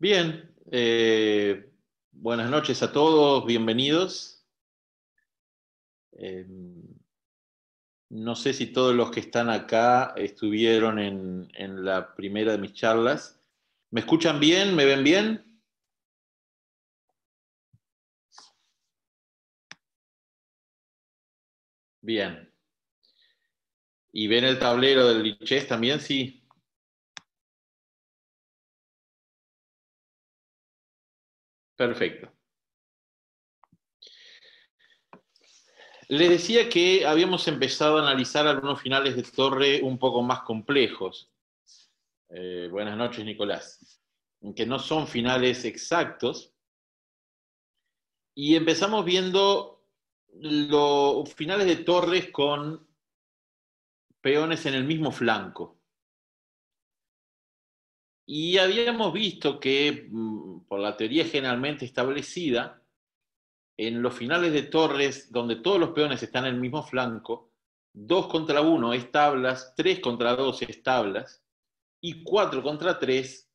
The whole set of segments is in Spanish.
Bien, buenas noches a todos, bienvenidos. Eh, no sé si todos los que están acá estuvieron en la primera de mis charlas. ¿Me escuchan bien? ¿Me ven bien? Bien. ¿Y ven el tablero del Lichess también? Sí. Perfecto. Les decía que habíamos empezado a analizar algunos finales de torre un poco más complejos. Buenas noches, Nicolás. Que no son finales exactos. Y empezamos viendo los finales de torres con peones en el mismo flanco. Y habíamos visto que, por la teoría generalmente establecida, en los finales de torres, donde todos los peones están en el mismo flanco, 2 contra 1 es tablas, 3 contra 2 es tablas, y 4 contra 3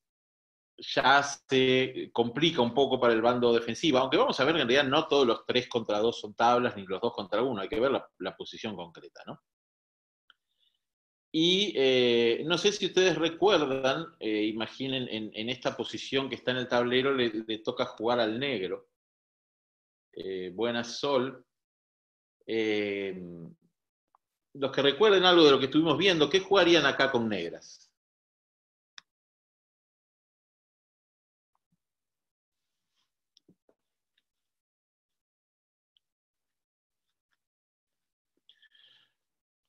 ya se complica un poco para el bando defensivo, aunque vamos a ver que en realidad no todos los 3 contra 2 son tablas, ni los 2 contra 1, hay que ver la posición concreta, ¿no? Y no sé si ustedes recuerdan, imaginen en esta posición que está en el tablero, le toca jugar al negro. Buenas Sol. Eh, los que recuerden algo de lo que estuvimos viendo, ¿qué jugarían acá con negras?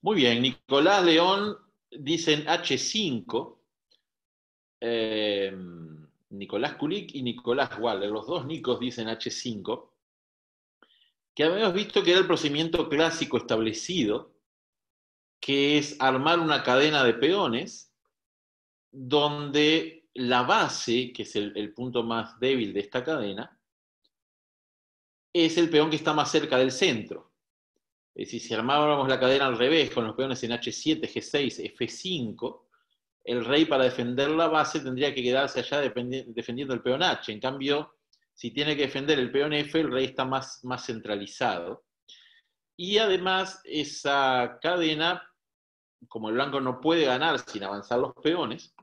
Muy bien, Nicolás León dicen H5, eh, Nicolás Kulik y Nicolás Waller, los dos Nicos dicen H5, que habíamos visto que era el procedimiento clásico establecido, que es armar una cadena de peones donde la base, que es el punto más débil de esta cadena, es el peón que está más cerca del centro. Es decir, si armáramos la cadena al revés, con los peones en H7, G6, F5, el rey para defender la base tendría que quedarse allá defendiendo el peón H. En cambio, si tiene que defender el peón F, el rey está más centralizado. Y además, esa cadena, como el blanco no puede ganar sin avanzar los peones,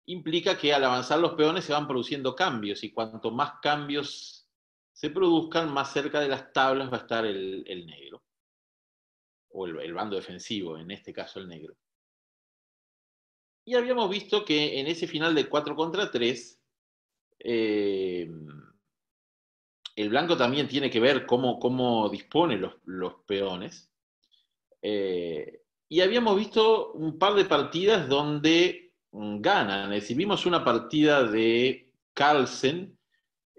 implica que al avanzar los peones se van produciendo cambios, y cuanto más cambios se produzcan, más cerca de las tablas va a estar el negro, o el bando defensivo, en este caso el negro. Y habíamos visto que en ese final de 4 contra 3, el blanco también tiene que ver cómo dispone los peones. Y habíamos visto un par de partidas donde ganan. Es decir, vimos una partida de Carlsen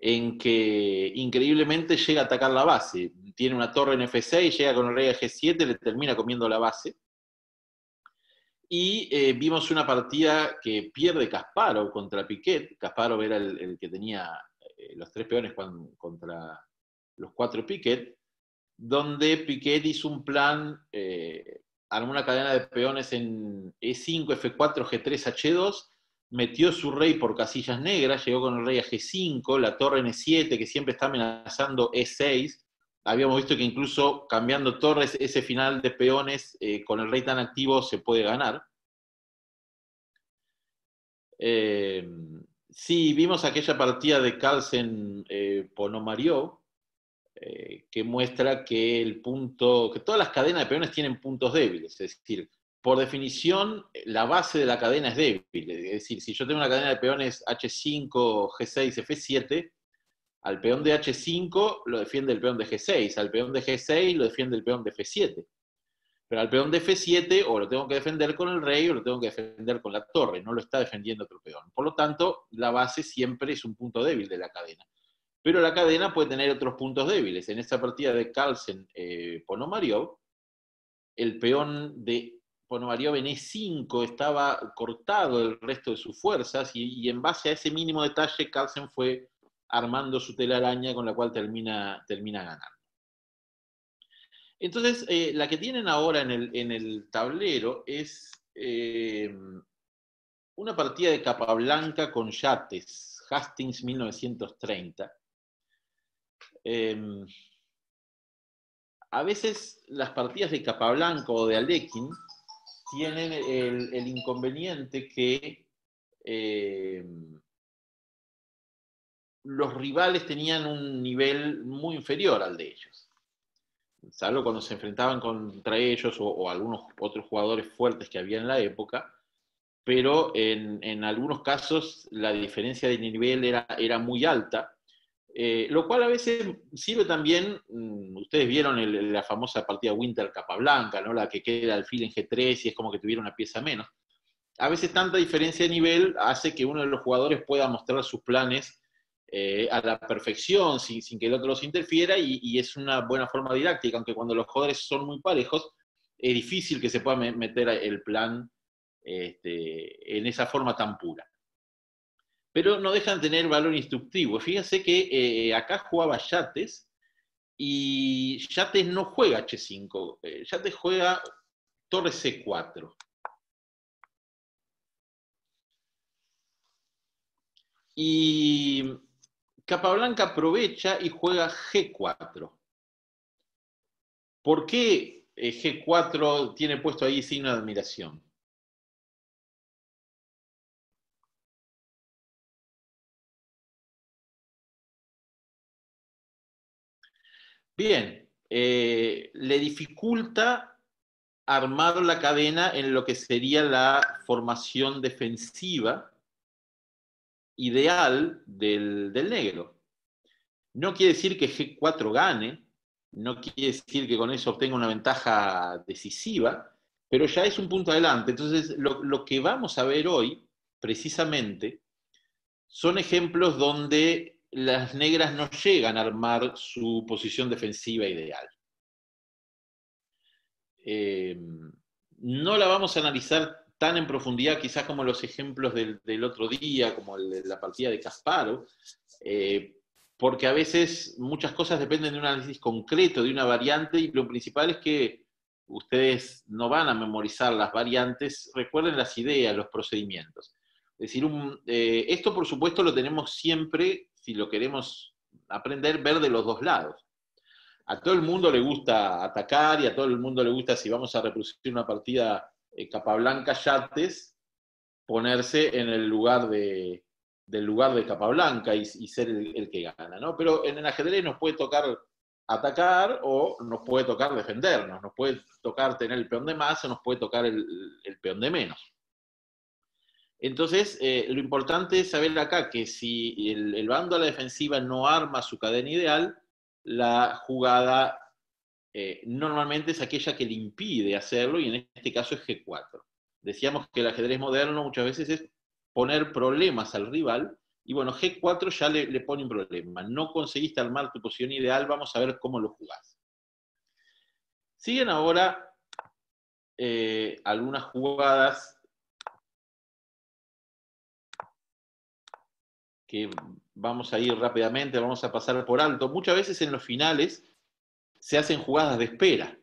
en que increíblemente llega a atacar la base. Tiene una torre en F6, llega con el rey a G7, le termina comiendo la base. Y vimos una partida que pierde Kasparov contra Piquet. Kasparov era el que tenía los 3 peones contra los 4 Piquet, donde Piquet hizo un plan, armó una cadena de peones en E5, F4, G3, H2, metió su rey por casillas negras, llegó con el rey a G5, la torre en E7, que siempre está amenazando E6. Habíamos visto que incluso cambiando torres, ese final de peones con el rey tan activo se puede ganar. Eh, sí, vimos aquella partida de Carlsen Ponomarev, que muestra que que todas las cadenas de peones tienen puntos débiles. Es decir, por definición, la base de la cadena es débil. Es decir, si yo tengo una cadena de peones H5, G6, F7, al peón de H5 lo defiende el peón de G6, al peón de G6 lo defiende el peón de F7. Pero al peón de F7 o lo tengo que defender con el rey o lo tengo que defender con la torre, no lo está defendiendo otro peón. Por lo tanto, la base siempre es un punto débil de la cadena. Pero la cadena puede tener otros puntos débiles. En esta partida de Carlsen Ponomarev, el peón de Ponomarev en E5 estaba cortado del resto de sus fuerzas, y en base a ese mínimo detalle Carlsen fue armando su telaraña con la cual termina ganando. Entonces, la que tienen ahora en el tablero es una partida de Capablanca con yates, Hastings 1930. A veces las partidas de Capablanca o de Alekhine tienen el inconveniente que los rivales tenían un nivel muy inferior al de ellos. Salvo cuando se enfrentaban contra ellos o algunos otros jugadores fuertes que había en la época, pero en algunos casos la diferencia de nivel era muy alta, lo cual a veces sirve también, ustedes vieron la famosa partida Winter Capablanca, ¿no? La que queda alfil en G3 y es como que tuviera una pieza menos. A veces tanta diferencia de nivel hace que uno de los jugadores pueda mostrar sus planes a la perfección, sin que el otro los interfiera, y es una buena forma didáctica, aunque cuando los jugadores son muy parejos, es difícil que se pueda meter el plan en esa forma tan pura. Pero no dejan de tener valor instructivo. Fíjense que acá jugaba Yates, y Yates no juega H5, Yates juega torre C4. Y Capablanca aprovecha y juega G4. ¿Por qué G4 tiene puesto ahí signo de admiración? Bien, le dificulta armar la cadena en lo que sería la formación defensiva ideal del negro. No quiere decir que G4 gane, no quiere decir que con eso obtenga una ventaja decisiva, pero ya es un punto adelante. Entonces, lo que vamos a ver hoy, precisamente, son ejemplos donde las negras no llegan a armar su posición defensiva ideal. No la vamos a analizar tan en profundidad quizás como los ejemplos del otro día, como la partida de Kasparov, porque a veces muchas cosas dependen de un análisis concreto, de una variante, y lo principal es que ustedes no van a memorizar las variantes, recuerden las ideas, los procedimientos. Es decir, esto por supuesto lo tenemos siempre, si lo queremos aprender, ver de los dos lados. A todo el mundo le gusta atacar y a todo el mundo le gusta, si vamos a reproducir una partida Capablanca-Yates, ponerse en el lugar del lugar de Capablanca y ser el que gana, ¿no? Pero en el ajedrez nos puede tocar atacar o nos puede tocar defendernos, nos puede tocar tener el peón de más o nos puede tocar el peón de menos. Entonces, lo importante es saber acá que si el bando a la defensiva no arma su cadena ideal, la jugada normalmente es aquella que le impide hacerlo, y en este caso es G4. Decíamos que el ajedrez moderno muchas veces es poner problemas al rival, y bueno, G4 ya le pone un problema. No conseguiste armar tu posición ideal, vamos a ver cómo lo jugás. Siguen ahora algunas jugadas que vamos a ir rápidamente, vamos a pasar por alto. Muchas veces en los finales se hacen jugadas de espera.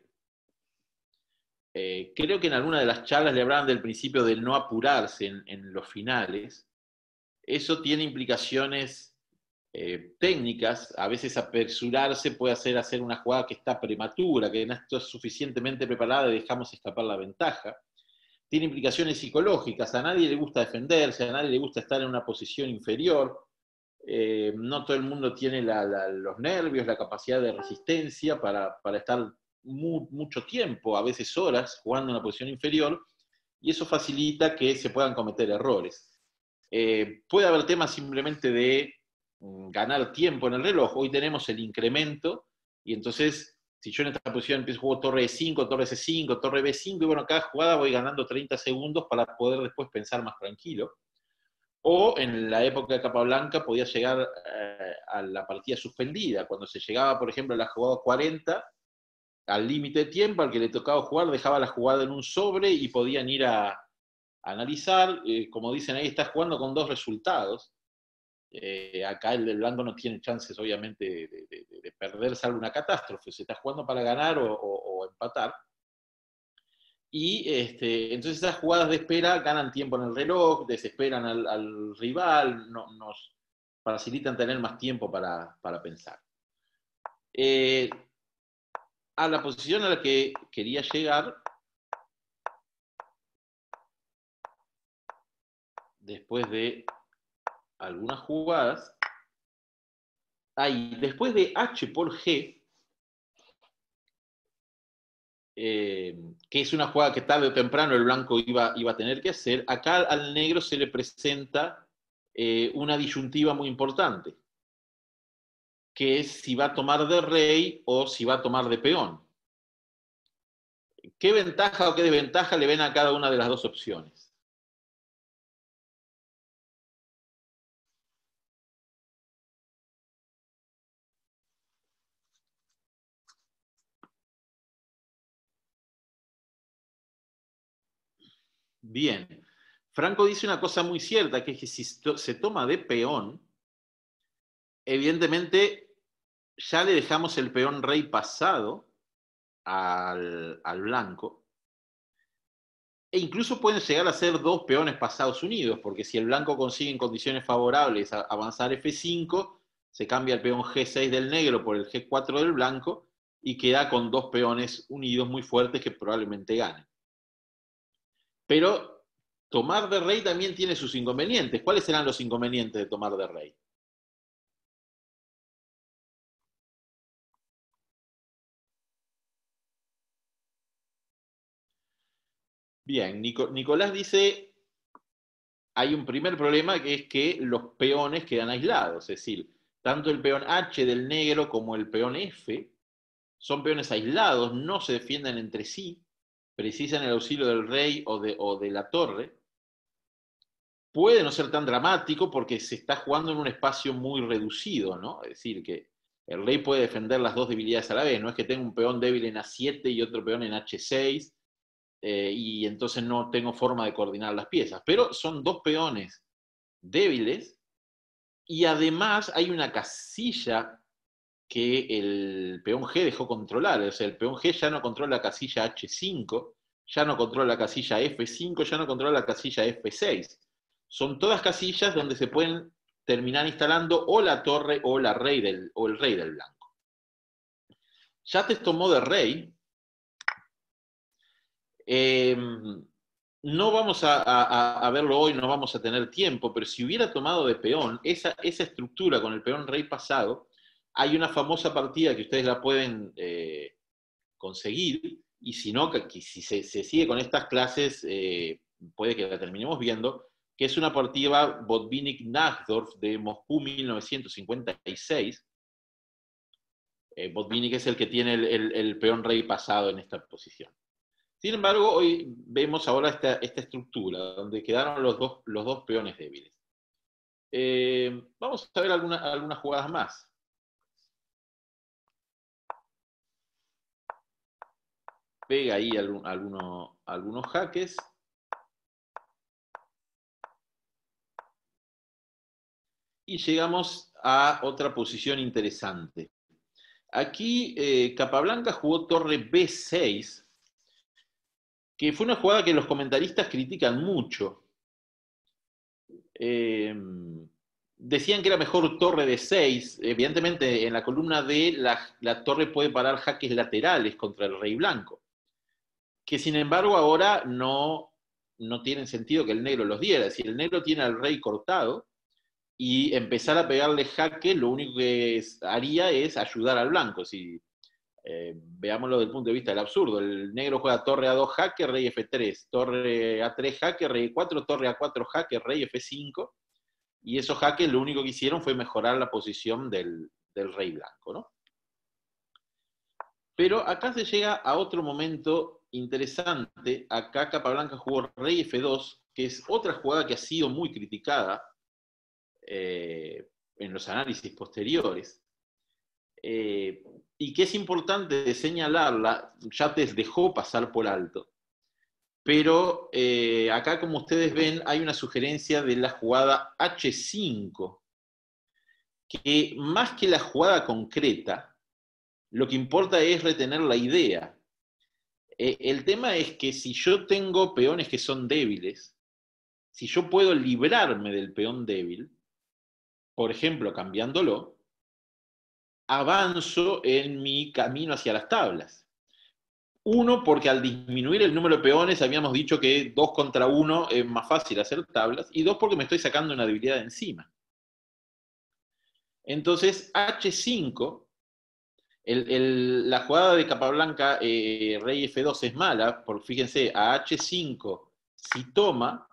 Creo que en alguna de las charlas le hablaban del principio del no apurarse en los finales. Eso tiene implicaciones técnicas. A veces apresurarse puede hacer una jugada que está prematura, que no está suficientemente preparada y dejamos escapar la ventaja. Tiene implicaciones psicológicas. A nadie le gusta defenderse, a nadie le gusta estar en una posición inferior. No todo el mundo tiene los nervios, la capacidad de resistencia para estar mucho tiempo, a veces horas, jugando en una posición inferior, y eso facilita que se puedan cometer errores. Puede haber temas simplemente de ganar tiempo en el reloj. Hoy tenemos el incremento, y entonces, si yo en esta posición empiezo a jugar torre E5, torre C5, torre B5, y bueno, cada jugada voy ganando 30 segundos para poder después pensar más tranquilo. O en la época de Capablanca podía llegar a la partida suspendida. Cuando se llegaba, por ejemplo, a la jugada 40, al límite de tiempo, al que le tocaba jugar, dejaba la jugada en un sobre y podían ir a analizar. Como dicen ahí, está jugando con dos resultados. Acá el blanco no tiene chances, obviamente, de perder, salvo una catástrofe. Se está jugando para ganar o empatar. Y entonces esas jugadas de espera ganan tiempo en el reloj, desesperan al rival, nos facilitan tener más tiempo para pensar. A la posición a la que quería llegar, después de algunas jugadas, después de H por G, que es una jugada que tarde o temprano el blanco iba a tener que hacer, acá al negro se le presenta una disyuntiva muy importante, que es si va a tomar de rey o si va a tomar de peón. ¿Qué ventaja o qué desventaja le ven a cada una de las dos opciones? Bien. Franco dice una cosa muy cierta, que es que si se toma de peón, evidentemente ya le dejamos el peón rey pasado al blanco, e incluso pueden llegar a ser dos peones pasados unidos, porque si el blanco consigue en condiciones favorables avanzar F5, se cambia el peón G6 del negro por el G4 del blanco, y queda con dos peones unidos muy fuertes que probablemente ganen. Pero tomar de rey también tiene sus inconvenientes. ¿Cuáles serán los inconvenientes de tomar de rey? Bien, Nicolás dice, hay un primer problema, que es que los peones quedan aislados, es decir, tanto el peón H del negro como el peón F son peones aislados, no se defienden entre sí, precisan el auxilio del rey o de la torre. Puede no ser tan dramático porque se está jugando en un espacio muy reducido, ¿no? Es decir, que el rey puede defender las dos debilidades a la vez, no es que tenga un peón débil en A7 y otro peón en H6, y entonces no tengo forma de coordinar las piezas, pero son dos peones débiles, y además hay una casilla que el peón G dejó controlar, o sea, el peón G ya no controla la casilla H5, ya no controla la casilla F5, ya no controla la casilla F6. Son todas casillas donde se pueden terminar instalando o la torre o el rey del blanco. Ya te tomó de rey. No vamos a verlo hoy, no vamos a tener tiempo, pero si hubiera tomado de peón, esa estructura con el peón rey pasado, hay una famosa partida que ustedes la pueden conseguir, y si no, que si se sigue con estas clases, puede que la terminemos viendo, que es una partida Botvinnik-Nachdorf de Moscú 1956. Botvinnik es el que tiene el peón rey pasado en esta posición. Sin embargo, hoy vemos ahora esta estructura, donde quedaron los dos peones débiles. Vamos a ver algunas jugadas más. Pega ahí algunos jaques. Y llegamos a otra posición interesante. Aquí Capablanca jugó torre B6, que fue una jugada que los comentaristas critican mucho. Decían que era mejor torre de 6. Evidentemente, en la columna D, la torre puede parar jaques laterales contra el rey blanco, que sin embargo ahora no tienen sentido que el negro los diera. Si el negro tiene al rey cortado y empezar a pegarle jaque, lo único que haría es ayudar al blanco. Si veámoslo desde el punto de vista del absurdo, el negro juega torre A2 jaque, rey F3, torre A3 jaque, rey E4, torre A4 jaque, rey F5, y esos jaques lo único que hicieron fue mejorar la posición del rey blanco, ¿no? Pero acá se llega a otro momento interesante. Acá Capablanca jugó rey F2, que es otra jugada que ha sido muy criticada en los análisis posteriores, y que es importante señalarla. Ya te dejó pasar por alto. Pero acá, como ustedes ven, hay una sugerencia de la jugada H5, que más que la jugada concreta, lo que importa es retener la idea. El tema es que si yo tengo peones que son débiles, si yo puedo librarme del peón débil, por ejemplo, cambiándolo, avanzo en mi camino hacia las tablas. Uno, porque al disminuir el número de peones habíamos dicho que 2 contra 1 es más fácil hacer tablas, y 2, porque me estoy sacando una debilidad de encima. Entonces, H5, la jugada de Capablanca, rey F2 es mala, porque fíjense, a H5, si toma,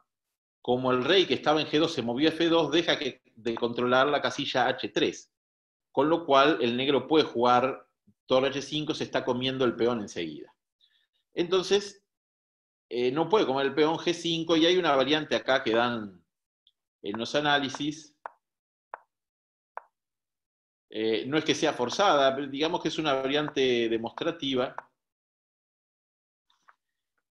como el rey que estaba en G2 se movió a F2, deja de controlar la casilla H3, con lo cual el negro puede jugar torre H5, se está comiendo el peón enseguida. Entonces, no puede comer el peón G5, y hay una variante acá que dan en los análisis. No es que sea forzada, pero digamos que es una variante demostrativa,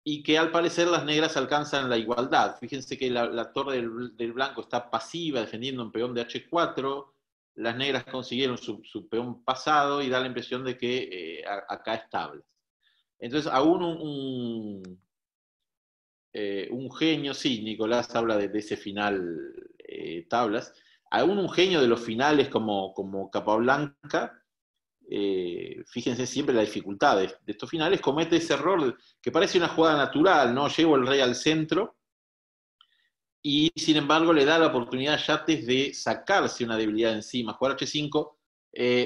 y que al parecer las negras alcanzan la igualdad. Fíjense que la torre del blanco está pasiva, defendiendo un peón de H4, las negras consiguieron su peón pasado, y da la impresión de que acá es tablas. Entonces, aún un genio, sí, Nicolás habla de ese final tablas, aún un genio de los finales como Capablanca, fíjense siempre la dificultad de estos finales, comete ese error que parece una jugada natural, ¿no? Llevo el rey al centro, y sin embargo le da la oportunidad a Yates de sacarse una debilidad encima, jugar H5,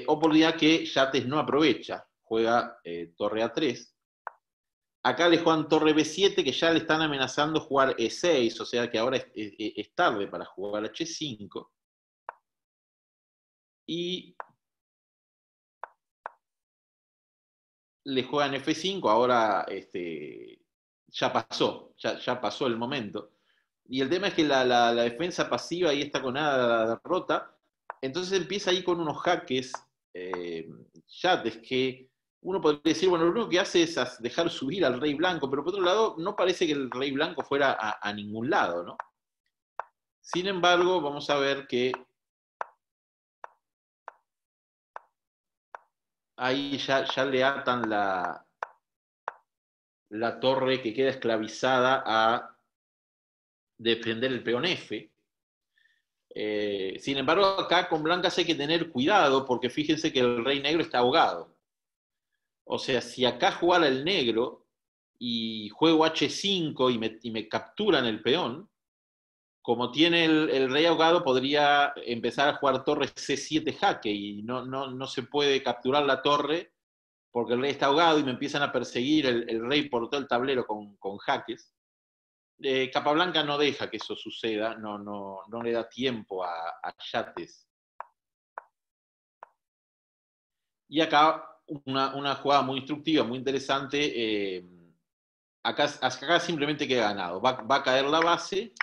oportunidad que Yates no aprovecha, juega torre A3. Acá le juegan torre B7, que ya le están amenazando jugar E6, o sea que ahora es tarde para jugar H5. Y le juegan F5, ahora ya pasó el momento. Y el tema es que la defensa pasiva ahí está con nada la derrota. Entonces empieza ahí con unos jaques, Yates, que uno podría decir, bueno, lo único que hace es dejar subir al rey blanco, pero por otro lado, no parece que el rey blanco fuera a ningún lado, ¿no? Sin embargo, vamos a ver que ahí ya le atan la torre, que queda esclavizada a defender el peón F. Sin embargo, acá con blancas hay que tener cuidado, porque fíjense que el rey negro está ahogado. O sea, si acá jugara el negro y juego H5 y me capturan el peón, como tiene el rey ahogado, podría empezar a jugar torre C7 jaque, y no se puede capturar la torre porque el rey está ahogado, y me empiezan a perseguir el rey por todo el tablero con jaques. Capablanca no deja que eso suceda, no le da tiempo a Yates. Y acá una jugada muy instructiva, muy interesante. Acá simplemente queda ganado. Va a caer la base.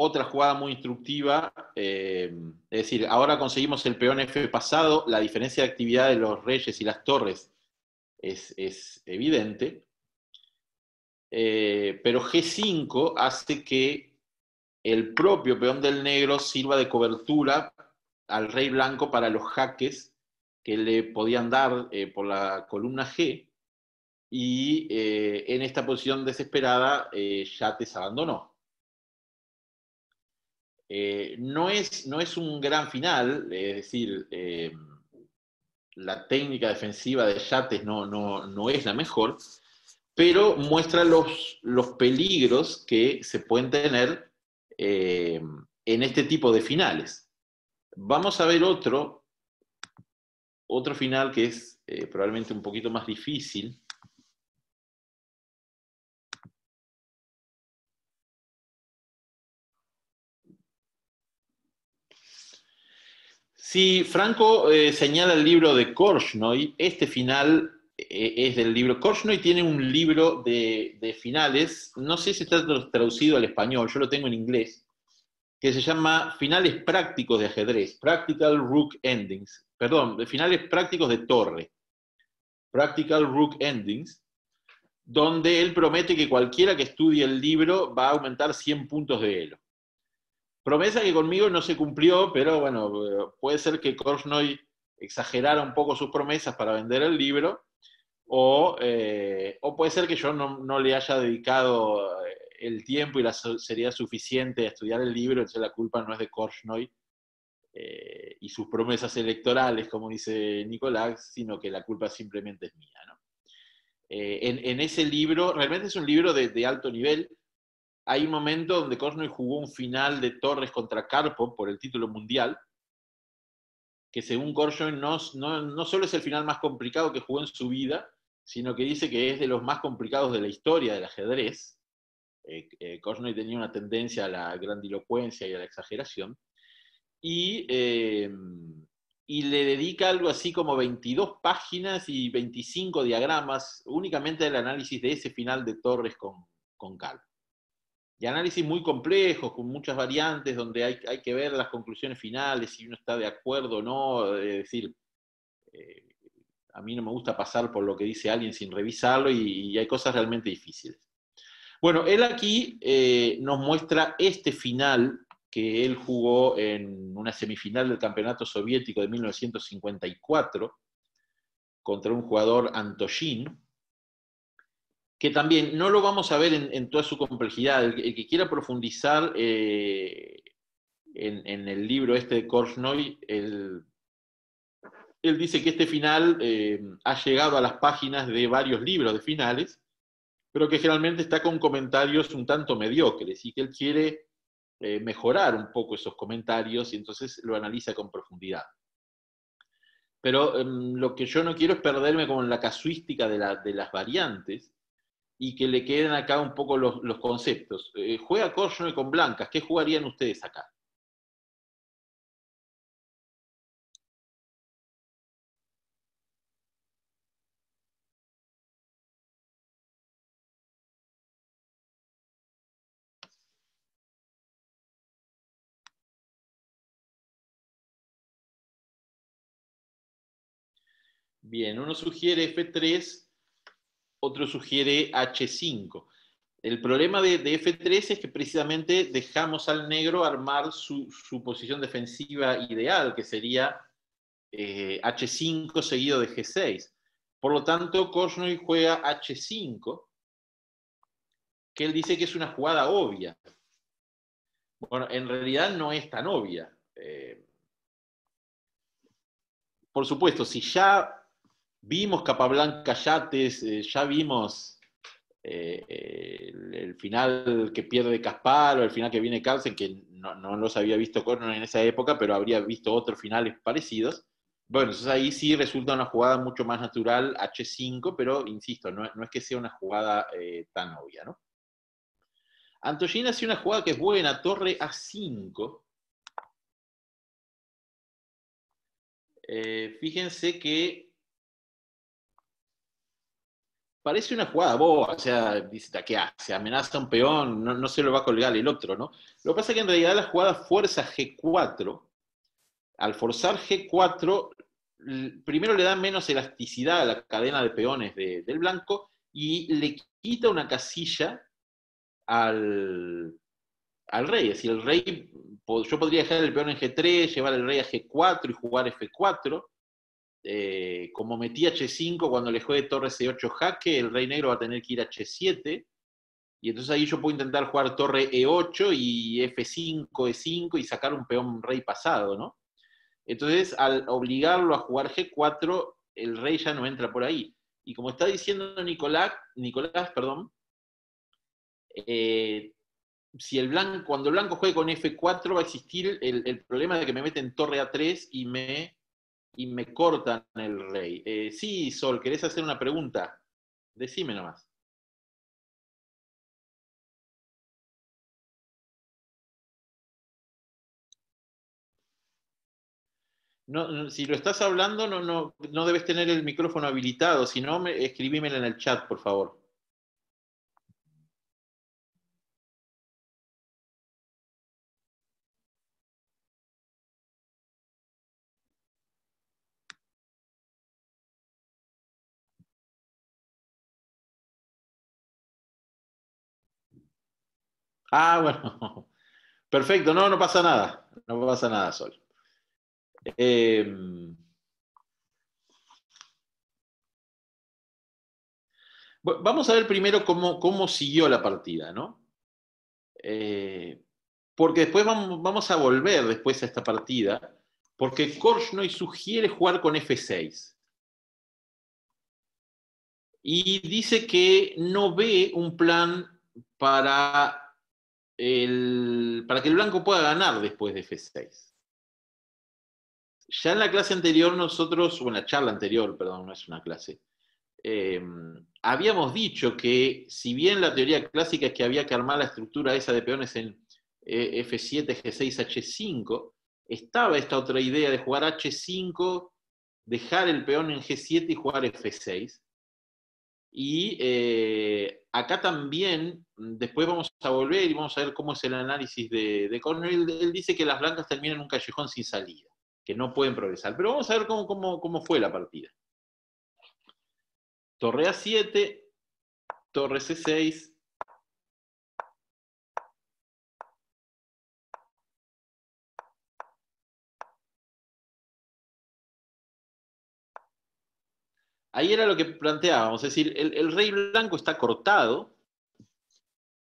Otra jugada muy instructiva, es decir, ahora conseguimos el peón F pasado, la diferencia de actividad de los reyes y las torres es evidente, pero G5 hace que el propio peón del negro sirva de cobertura al rey blanco para los jaques que le podían dar por la columna G, y en esta posición desesperada Yates abandonó. No es un gran final, es decir, la técnica defensiva de Yates no es la mejor, pero muestra los peligros que se pueden tener en este tipo de finales. Vamos a ver otro final que es probablemente un poquito más difícil. Sí, Franco señala el libro de Korchnoi. Este final es del libro. Korchnoi tiene un libro de finales, no sé si está traducido al español, yo lo tengo en inglés, que se llama Finales prácticos de ajedrez, Practical Rook Endings, perdón, de finales prácticos de torre, Practical Rook Endings, donde él promete que cualquiera que estudie el libro va a aumentar 100 puntos de elo. Promesa que conmigo no se cumplió, pero bueno, puede ser que Korchnoi exagerara un poco sus promesas para vender el libro. o puede ser que yo no le haya dedicado el tiempo y la seriedad suficiente a estudiar el libro, entonces la culpa no es de Korchnoi y sus promesas electorales, como dice Nicolás, sino que la culpa simplemente es mía, ¿no? En ese libro, realmente es un libro de alto nivel. Hay un momento donde Korchnoi jugó un final de Torres contra Karpov por el título mundial, que según Korchnoi no solo es el final más complicado que jugó en su vida, sino que dice que es de los más complicados de la historia del ajedrez. Korchnoi tenía una tendencia a la grandilocuencia y a la exageración, y, eh, y le dedica algo así como 22 páginas y 25 diagramas únicamente del análisis de ese final de Torres con Karpov. Y análisis muy complejos, con muchas variantes, donde hay que ver las conclusiones finales, si uno está de acuerdo o no. Es decir, eh, a mí no me gusta pasar por lo que dice alguien sin revisarlo y hay cosas realmente difíciles. Bueno, él aquí nos muestra este final que él jugó en una semifinal del Campeonato Soviético de 1954 contra un jugador Antoshin, que también no lo vamos a ver en toda su complejidad. El que quiera profundizar en el libro este de Korchnoi, él dice que este final ha llegado a las páginas de varios libros de finales, pero que generalmente está con comentarios un tanto mediocres y que él quiere mejorar un poco esos comentarios y entonces lo analiza con profundidad. Pero lo que yo no quiero es perderme como en la casuística de las variantes y que le queden acá un poco los conceptos. Juega Korchnoi con blancas, ¿qué jugarían ustedes acá? Bien, uno sugiere F3, otro sugiere H5. El problema de F3 es que precisamente dejamos al negro armar su posición defensiva ideal, que sería H5 seguido de G6. Por lo tanto, Korchnoi juega H5, que él dice que es una jugada obvia. Bueno, en realidad no es tan obvia. Por supuesto, si ya vimos Capablanca Yates, ya vimos el final que pierde Caspar o el final que viene Carlsen, que no los había visto Korchnoi en esa época, pero habría visto otros finales parecidos. Bueno, entonces ahí sí resulta una jugada mucho más natural, H5, pero insisto, no es que sea una jugada tan obvia, ¿no? Antolín hace una jugada que es buena, torre A5. Fíjense que parece una jugada boba, o sea, dice, ¿qué hace? Amenaza a un peón, no se lo va a colgar el otro, ¿no? Lo que pasa es que en realidad la jugada fuerza G4. Al forzar G4, primero le da menos elasticidad a la cadena de peones del blanco y le quita una casilla al, al rey. Es decir, el rey, yo podría dejar el peón en G3, llevar el rey a G4 y jugar F4. Como metí H5 cuando le juegue torre C8 jaque, el rey negro va a tener que ir a H7. Y entonces ahí yo puedo intentar jugar torre E8 y F5, E5 y sacar un peón rey pasado, ¿no? Entonces, al obligarlo a jugar G4, el rey ya no entra por ahí. Y como está diciendo Nicolás, perdón, eh, si cuando el blanco juegue con F4 va a existir el problema de que me meten torre A3 y me cortan el rey. Sí, Sol, ¿querés hacer una pregunta? Decime nomás. Si lo estás hablando, no debes tener el micrófono habilitado, si no, escribímelo en el chat, por favor. Ah, bueno. Perfecto, no pasa nada. No pasa nada, Sol. Eh, Vamos a ver primero cómo siguió la partida, ¿no? Eh, porque después vamos a volver después a esta partida, porque Korchnoi sugiere jugar con F6. Y dice que no ve un plan para, para que el blanco pueda ganar después de F6. Ya en la clase anterior nosotros, o en la charla anterior, perdón, no es una clase, eh, habíamos dicho que si bien la teoría clásica es que había que armar la estructura esa de peones en F7, G6, H5, estaba esta otra idea de jugar H5, dejar el peón en G7 y jugar F6. Y acá también, después vamos a volver y vamos a ver cómo es el análisis de Cornell. Él dice que las blancas terminan en un callejón sin salida, que no pueden progresar. Pero vamos a ver cómo fue la partida. Torre A7, torre C6. Ahí era lo que planteábamos, es decir, el rey blanco está cortado,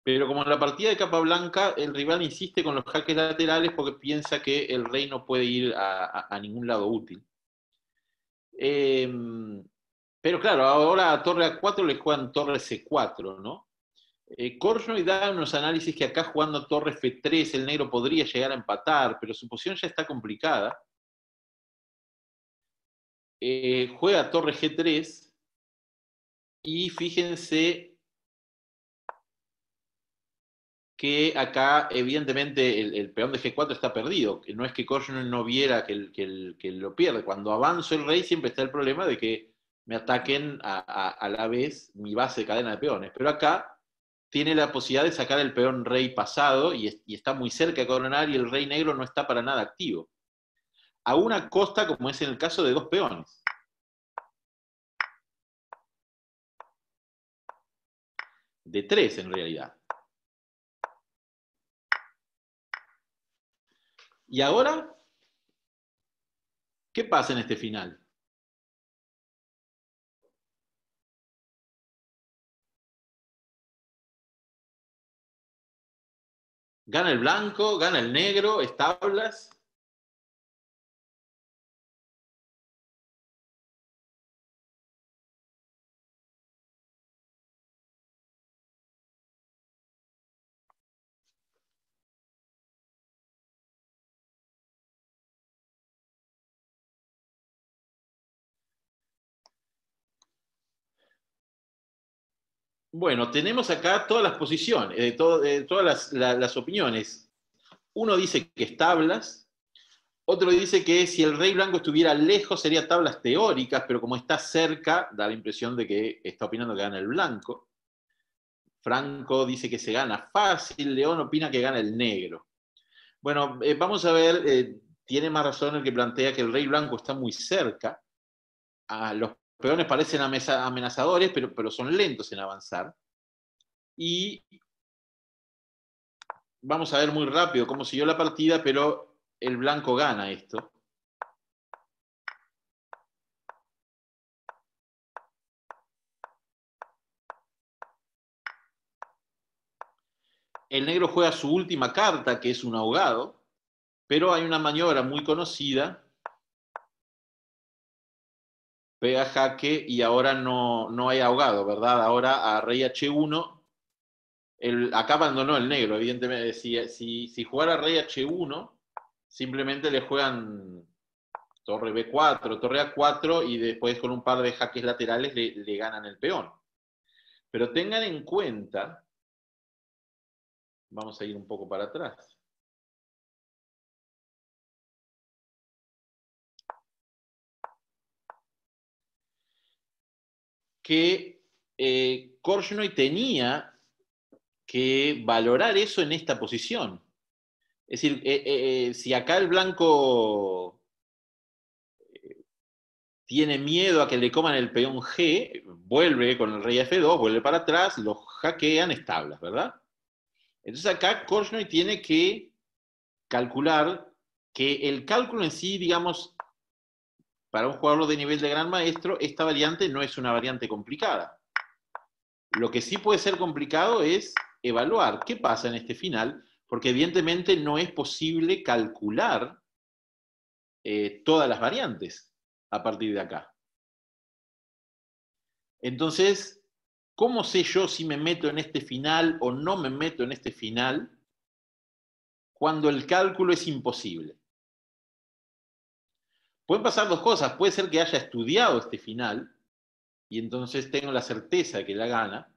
pero como en la partida de capa blanca, el rival insiste con los jaques laterales porque piensa que el rey no puede ir a ningún lado útil. Pero claro, ahora a torre A4 le juegan torre C4, ¿no? Korchnoi da unos análisis que acá jugando torre F3 el negro podría llegar a empatar, pero su posición ya está complicada. Juega torre G3 y fíjense que acá evidentemente el peón de G4 está perdido. No es que Korchnoi no viera que lo pierde. Cuando avanzo el rey siempre está el problema de que me ataquen a la vez mi base de cadena de peones. Pero acá tiene la posibilidad de sacar el peón rey pasado y está muy cerca de coronar y el rey negro no está para nada activo. A una costa como es en el caso de dos peones. De tres en realidad. Y ahora, ¿qué pasa en este final? ¿Gana el blanco? ¿Gana el negro? ¿Establas? Bueno, tenemos acá todas las posiciones, todas las opiniones. Uno dice que es tablas, otro dice que si el rey blanco estuviera lejos sería tablas teóricas, pero como está cerca, da la impresión de que está opinando que gana el blanco. Franco dice que se gana fácil, León opina que gana el negro. Bueno, vamos a ver, tiene más razón el que plantea que el rey blanco está muy cerca. Los peones parecen amenazadores, pero son lentos en avanzar. Y vamos a ver muy rápido cómo siguió la partida, pero el blanco gana esto. El negro juega su última carta, que es un ahogado, pero hay una maniobra muy conocida. Pega jaque y ahora no hay ahogado, ¿verdad? Ahora a rey H1, acá abandonó el negro, evidentemente. Si jugara rey H1, simplemente le juegan torre B4, torre A4 y después con un par de jaques laterales le ganan el peón. Pero tengan en cuenta, vamos a ir un poco para atrás. Que Korchnoi tenía que valorar eso en esta posición. Es decir, si acá el blanco tiene miedo a que le coman el peón G, vuelve con el rey F2, vuelve para atrás, lo hackean establas, ¿verdad? Entonces acá Korchnoi tiene que calcular que el cálculo en sí, digamos, para un jugador de nivel de gran maestro, esta variante no es una variante complicada. Lo que sí puede ser complicado es evaluar qué pasa en este final, porque evidentemente no es posible calcular todas las variantes a partir de acá. Entonces, ¿cómo sé yo si me meto en este final o no me meto en este final cuando el cálculo es imposible? Pueden pasar dos cosas. Puede ser que haya estudiado este final y entonces tengo la certeza de que la gana,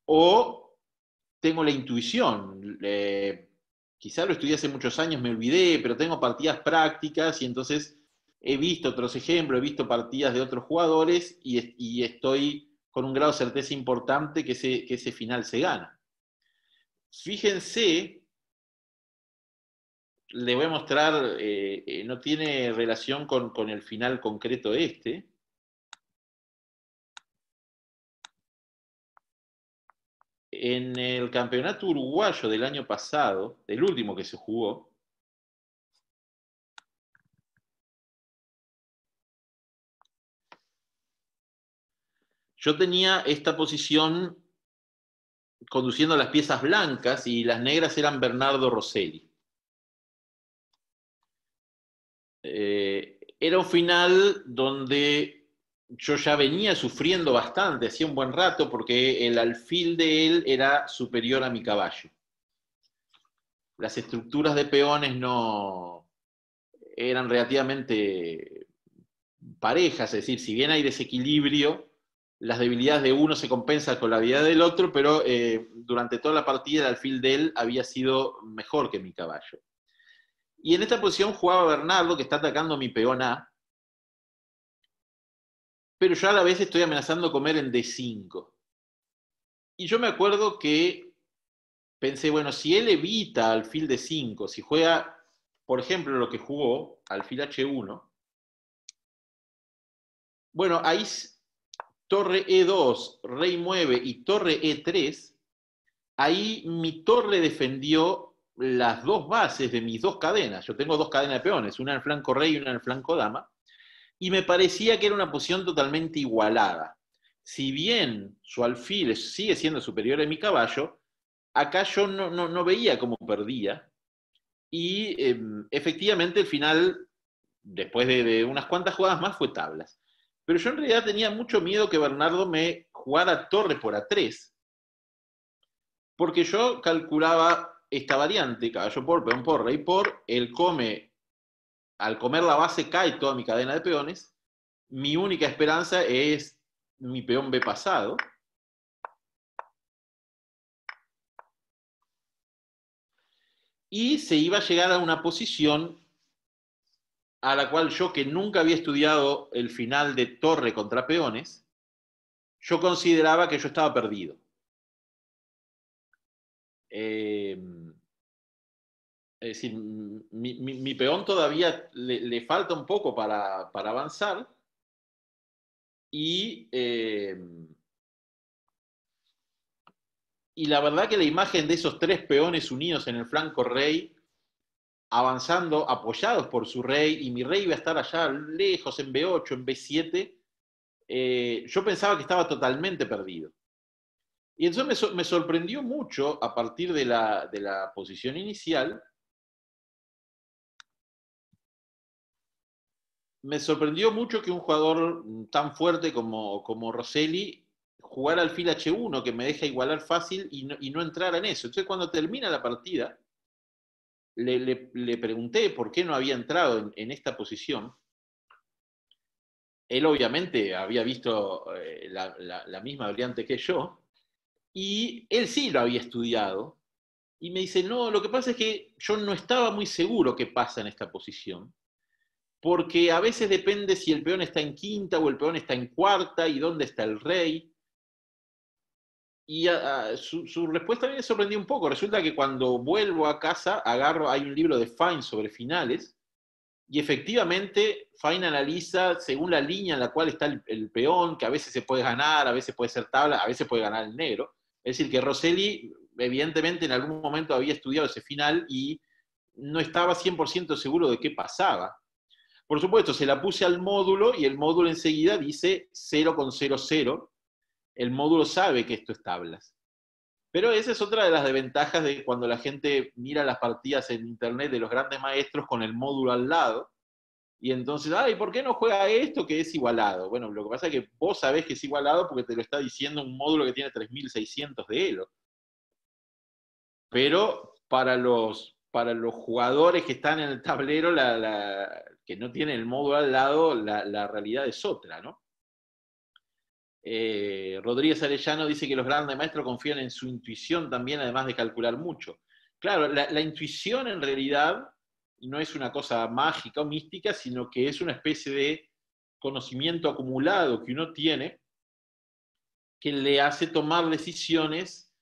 o tengo la intuición. Quizá lo estudié hace muchos años, me olvidé, pero tengo partidas prácticas y entonces he visto otros ejemplos, he visto partidas de otros jugadores y estoy con un grado de certeza importante que ese final se gana. Fíjense, le voy a mostrar, no tiene relación con el final concreto este. En el campeonato uruguayo del año pasado, el último que se jugó, yo tenía esta posición conduciendo las piezas blancas y las negras eran Bernardo Rosselli. Era un final donde yo ya venía sufriendo bastante, hacía un buen rato, porque el alfil de él era superior a mi caballo. Las estructuras de peones no eran relativamente parejas, es decir, si bien hay desequilibrio, las debilidades de uno se compensan con la habilidad del otro, pero durante toda la partida el alfil de él había sido mejor que mi caballo. Y en esta posición jugaba Bernardo, que está atacando mi peón A, pero yo a la vez estoy amenazando comer en D5. Y yo me acuerdo que pensé, bueno, si él evita alfil D5, si juega, por ejemplo, lo que jugó, alfil H1, bueno, ahí torre E2, rey mueve y torre E3, ahí mi torre defendió las dos bases de mis dos cadenas. Yo tengo dos cadenas de peones, una en el flanco rey y una en el flanco dama, y me parecía que era una posición totalmente igualada. Si bien su alfil sigue siendo superior a mi caballo, acá yo no veía cómo perdía, y efectivamente el final, después de unas cuantas jugadas más, fue tablas. Pero yo en realidad tenía mucho miedo que Bernardo me jugara torre por A3, porque yo calculaba esta variante, caballo por, peón por, rey por, él come, al comer la base cae toda mi cadena de peones, mi única esperanza es mi peón B pasado, y se iba a llegar a una posición a la cual yo, que nunca había estudiado el final de torre contra peones, yo consideraba que yo estaba perdido. Es decir, mi peón todavía le falta un poco para avanzar y, y la verdad que la imagen de esos tres peones unidos en el flanco rey, avanzando, apoyados por su rey, y mi rey iba a estar allá lejos en B8, en B7, yo pensaba que estaba totalmente perdido. Y entonces me sorprendió mucho a partir de la posición inicial, me sorprendió mucho que un jugador tan fuerte como Rosselli jugara alfil H1, que me deja igualar fácil y no entrar en eso. Entonces cuando termina la partida, le pregunté por qué no había entrado en esta posición. Él obviamente había visto la misma variante que yo, y él sí lo había estudiado, y me dice, no, lo que pasa es que yo no estaba muy seguro qué pasa en esta posición, porque a veces depende si el peón está en quinta o el peón está en cuarta y dónde está el rey. Y su respuesta a mí me sorprendió un poco. Resulta que cuando vuelvo a casa, hay un libro de Fine sobre finales, y efectivamente Fine analiza según la línea en la cual está el peón, que a veces se puede ganar, a veces puede ser tabla, a veces puede ganar el negro. Es decir, que Rosselli evidentemente en algún momento había estudiado ese final y no estaba 100% seguro de qué pasaba. Por supuesto, se la puse al módulo y el módulo enseguida dice 0,00, el módulo sabe que esto es tablas. Pero esa es otra de las desventajas de cuando la gente mira las partidas en internet de los grandes maestros con el módulo al lado, y entonces, ay, ¿por qué no juega esto que es igualado? Bueno, lo que pasa es que vos sabés que es igualado porque te lo está diciendo un módulo que tiene 3600 de Elo. Pero para los jugadores que están en el tablero, que no tienen el módulo al lado, la realidad es otra, ¿no? Rodríguez Arellano dice que los grandes maestros confían en su intuición también, además de calcular mucho. Claro, la intuición en realidad no es una cosa mágica o mística, sino que es una especie de conocimiento acumulado que uno tiene que le hace tomar decisiones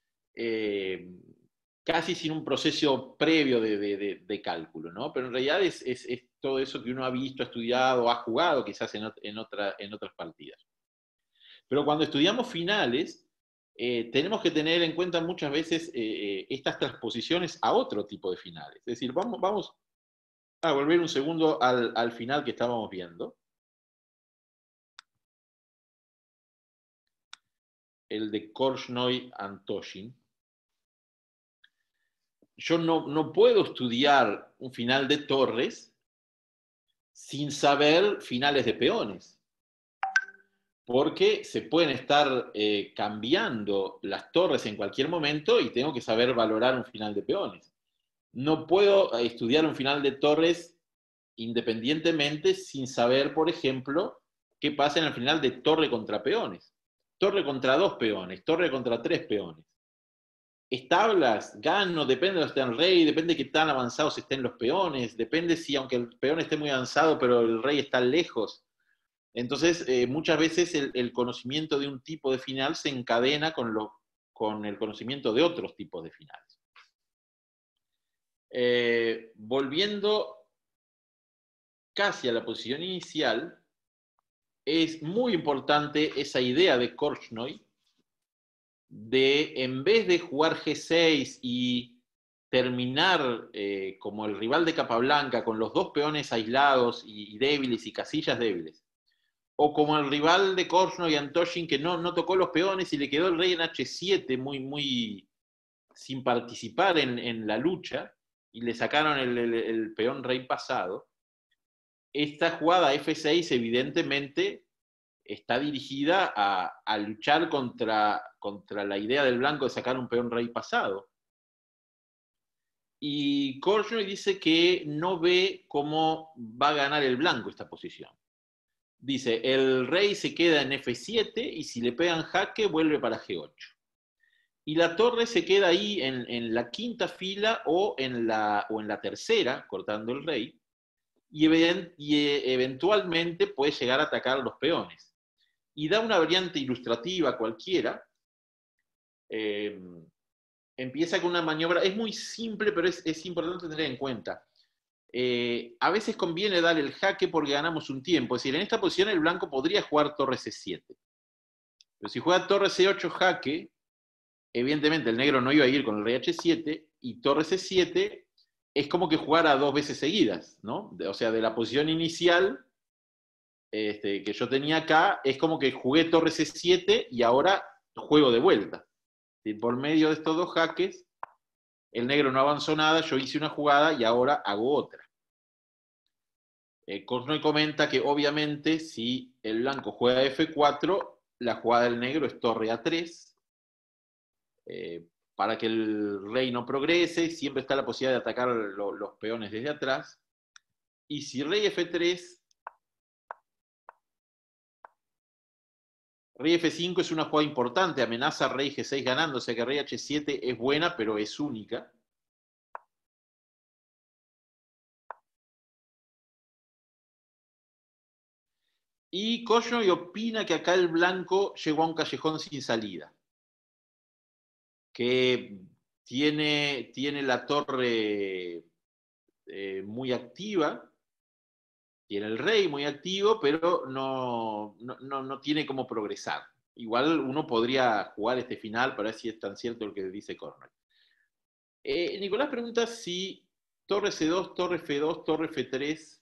casi sin un proceso previo de cálculo, ¿no? Pero en realidad es todo eso que uno ha visto, ha estudiado, ha jugado quizás en otras partidas. Pero cuando estudiamos finales, tenemos que tener en cuenta muchas veces estas transposiciones a otro tipo de finales. Es decir, vamos a volver un segundo al final que estábamos viendo. El de Korchnoi-Antoshin. Yo no puedo estudiar un final de torres sin saber finales de peones, porque se pueden estar cambiando las torres en cualquier momento y tengo que saber valorar un final de peones. No puedo estudiar un final de torres independientemente sin saber, por ejemplo, qué pasa en el final de torre contra peones, torre contra 2 peones, torre contra 3 peones. Tablas, gano, depende de esté el rey, depende de qué tan avanzados estén los peones, depende si aunque el peón esté muy avanzado, pero el rey está lejos. Entonces, muchas veces el conocimiento de un tipo de final se encadena con el conocimiento de otros tipos de finales. Volviendo casi a la posición inicial, es muy importante esa idea de Korchnoi de, en vez de jugar G6 y terminar como el rival de Capablanca con los 2 peones aislados y débiles y casillas débiles, o como el rival de Korchnoi y Antoshin que no tocó los peones y le quedó el rey en H7 muy sin participar en la lucha y le sacaron el peón rey pasado. Esta jugada F6 evidentemente está dirigida a luchar contra la idea del blanco de sacar un peón rey pasado. Y Korchnoi dice que no ve cómo va a ganar el blanco esta posición. Dice, el rey se queda en F7 y si le pegan jaque vuelve para G8. Y la torre se queda ahí en la quinta fila o en la tercera, cortando el rey, y eventualmente puede llegar a atacar los peones. Y da una variante ilustrativa cualquiera. Empieza con una maniobra, es muy simple, pero es importante tener en cuenta. A veces conviene dar el jaque porque ganamos un tiempo. Es decir, en esta posición el blanco podría jugar torre C7. Pero si juega torre C8 jaque, evidentemente el negro no iba a ir con el rey H7 y torre C7 es como que jugara 2 veces seguidas, ¿no? O sea, de la posición inicial que yo tenía acá, es como que jugué torre C7 y ahora juego de vuelta. Y por medio de estos 2 jaques, el negro no avanzó nada, yo hice una jugada y ahora hago otra. Korchnoi comenta que obviamente si el blanco juega F4, la jugada del negro es torre A3, para que el rey no progrese, siempre está la posibilidad de atacar los peones desde atrás. Y si rey F3, rey F5 es una jugada importante, amenaza rey G6 ganando, o sea que rey H7 es buena, pero es única. Y Korchnoi opina que acá el blanco llegó a un callejón sin salida, que tiene la torre muy activa, tiene el rey muy activo, pero no tiene cómo progresar. Igual uno podría jugar este final para ver si es tan cierto lo que dice Korchnoi. Nicolás pregunta si torre C2, torre F2, torre F3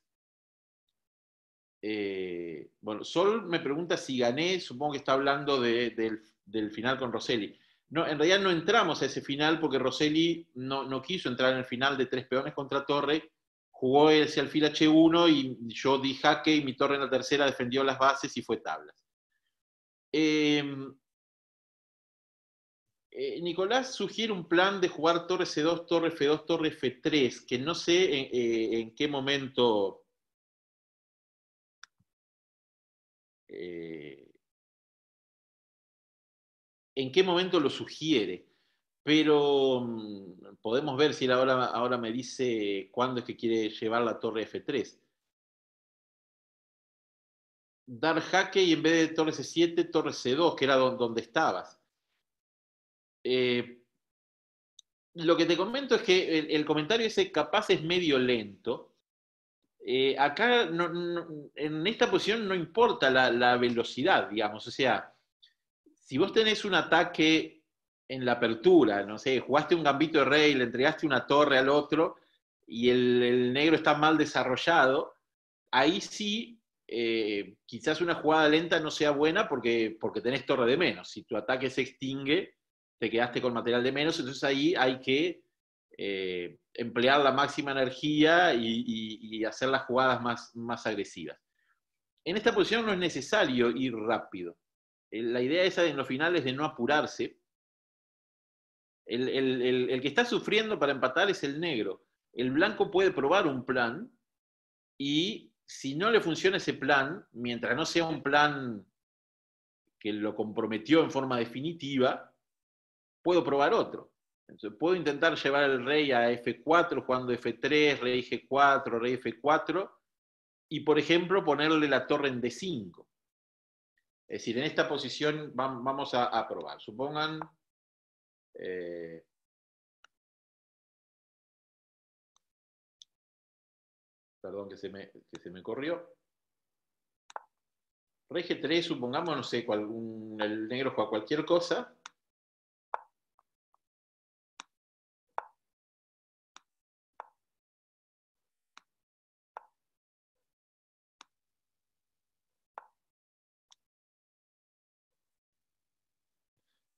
Bueno, Sol me pregunta si gané, supongo que está hablando del final con Rosselli. No, en realidad no entramos a ese final porque Rosselli no quiso entrar en el final de 3 peones contra torre, jugó hacia el alfil H1 y yo di jaque y mi torre en la tercera defendió las bases y fue tablas. Nicolás sugiere un plan de jugar torre C2, torre F2, torre F3, que no sé en qué momento lo sugiere, pero podemos ver si él ahora me dice cuándo es que quiere llevar la torre F3. Dar jaque y en vez de torre C7, torre C2, que era donde estabas. Lo que te comento es que el comentario ese capaz es medio lento. Acá en esta posición no importa la velocidad, digamos. O sea, si vos tenés un ataque en la apertura, no sé, jugaste un gambito de rey, le entregaste una torre al otro y el negro está mal desarrollado, ahí sí, quizás una jugada lenta no sea buena porque tenés torre de menos. Si tu ataque se extingue, te quedaste con material de menos, entonces ahí hay que emplear la máxima energía y hacer las jugadas más agresivas. En esta posición no es necesario ir rápido. La idea esa en los finales de no apurarse. El que está sufriendo para empatar es el negro. El blanco puede probar un plan y si no le funciona ese plan, mientras no sea un plan que lo comprometió en forma definitiva, puedo probar otro. Entonces, puedo intentar llevar al rey a F4 jugando F3, rey G4, rey F4 y, por ejemplo, ponerle la torre en D5. Es decir, en esta posición vamos a probar. Supongan... perdón que se me corrió. Rey G3, supongamos, no sé, el negro juega cualquier cosa.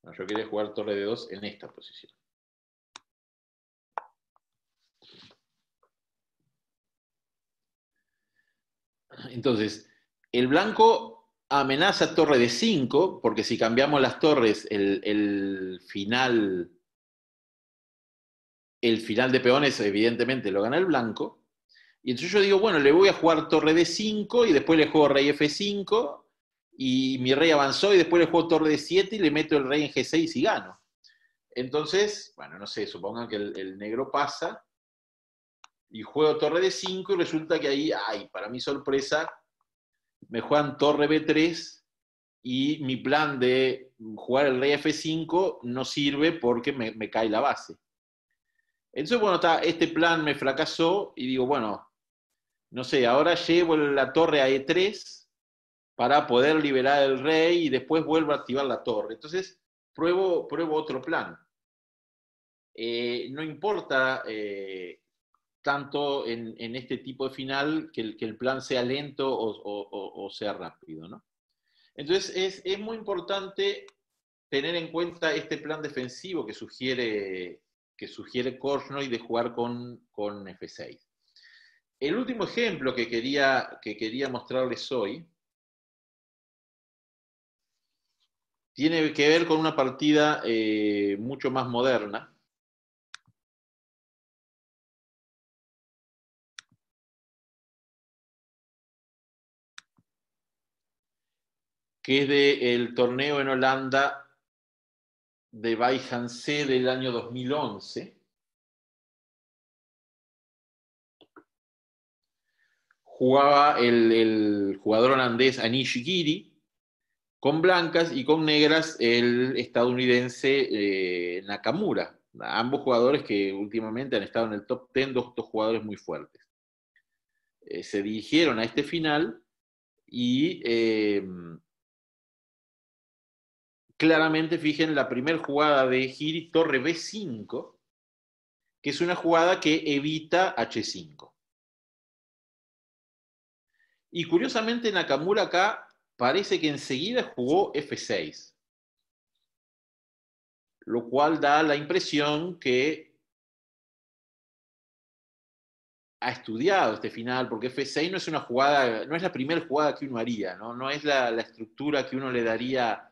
No, yo quería jugar torre de 2 en esta posición. Entonces, el blanco amenaza torre de 5, porque si cambiamos las torres, el final de peones evidentemente lo gana el blanco. Y entonces yo digo, bueno, le voy a jugar torre de 5 y después le juego rey F5 y mi rey avanzó y después le juego torre de 7 y le meto el rey en G6 y gano. Entonces, bueno, no sé, supongan que el negro pasa y juego torre de 5 y resulta que ahí, ay, para mi sorpresa, me juegan torre B3 y mi plan de jugar el rey F5 no sirve porque me cae la base. Entonces, bueno, este plan me fracasó y digo, bueno, no sé, ahora llevo la torre a E3 para poder liberar el rey y después vuelvo a activar la torre. Entonces, pruebo otro plan. No importa tanto en este tipo de final que el plan sea lento o sea rápido, ¿no? Entonces es muy importante tener en cuenta este plan defensivo que sugiere Korchnoi de jugar con F6. El último ejemplo que quería mostrarles hoy tiene que ver con una partida mucho más moderna, que es del torneo en Holanda de Bijlance del año 2011. Jugaba el jugador holandés Anish Giri con blancas y con negras el estadounidense Nakamura. Ambos jugadores que últimamente han estado en el top 10, dos jugadores muy fuertes. Se dirigieron a este final y claramente fijen la primera jugada de Giri, torre B5, que es una jugada que evita H5. Y curiosamente Nakamura acá parece que enseguida jugó F6, lo cual da la impresión que ha estudiado este final, porque F6 no es una jugada, no es la primera jugada que uno haría, no es la estructura que uno le daría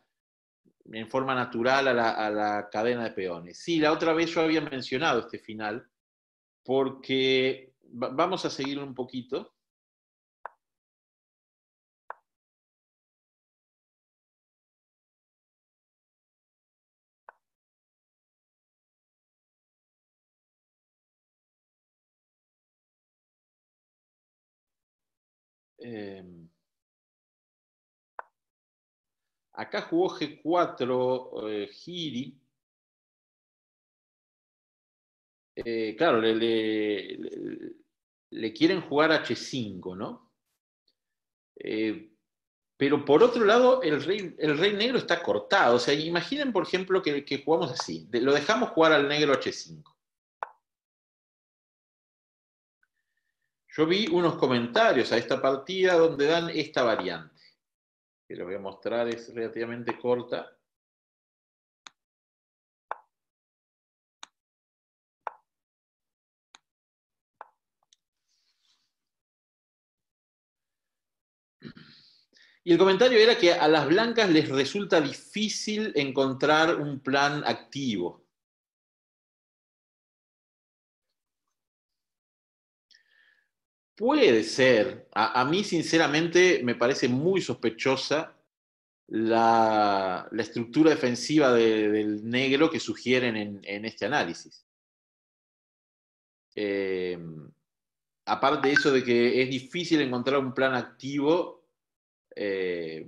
en forma natural a la cadena de peones. Sí, la otra vez yo había mencionado este final, porque vamos a seguir un poquito. Eh, Acá jugó G4 Giri. Claro, le quieren jugar H5, ¿no? Pero por otro lado, el rey negro está cortado. O sea, imaginen, por ejemplo, que jugamos así. Lo dejamos jugar al negro H5. Yo vi unos comentarios a esta partida donde dan esta variante, que lo voy a mostrar, es relativamente corta. Y el comentario era que a las blancas les resulta difícil encontrar un plan activo. Puede ser. A mí, sinceramente, me parece muy sospechosa la estructura defensiva del negro que sugieren en este análisis. Eh, Aparte de eso de que es difícil encontrar un plan activo, es